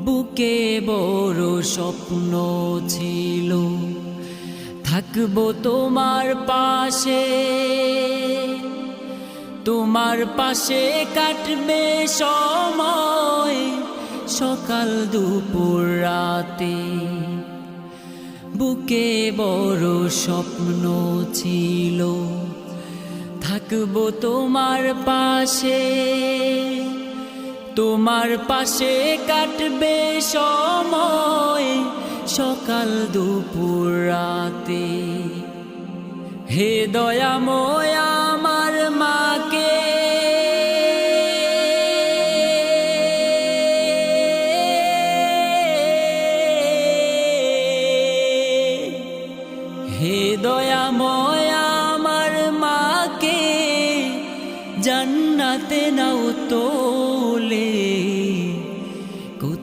বুকে বড় স্বপ্ন ছিল থাকবো তোমার পাশে, তোমার পাশে কাটবে সময় সকাল দুপুর রাতে। বুকে বড় স্বপ্ন ছিল থাকবো তোমার পাশে, তোমার পাশে কাটবে সময় সকাল দুপুর রাতে। হে দয়াময় আমার মাকে হে দয়াময় আমার মাকে জান্নাতে নাও তোলে।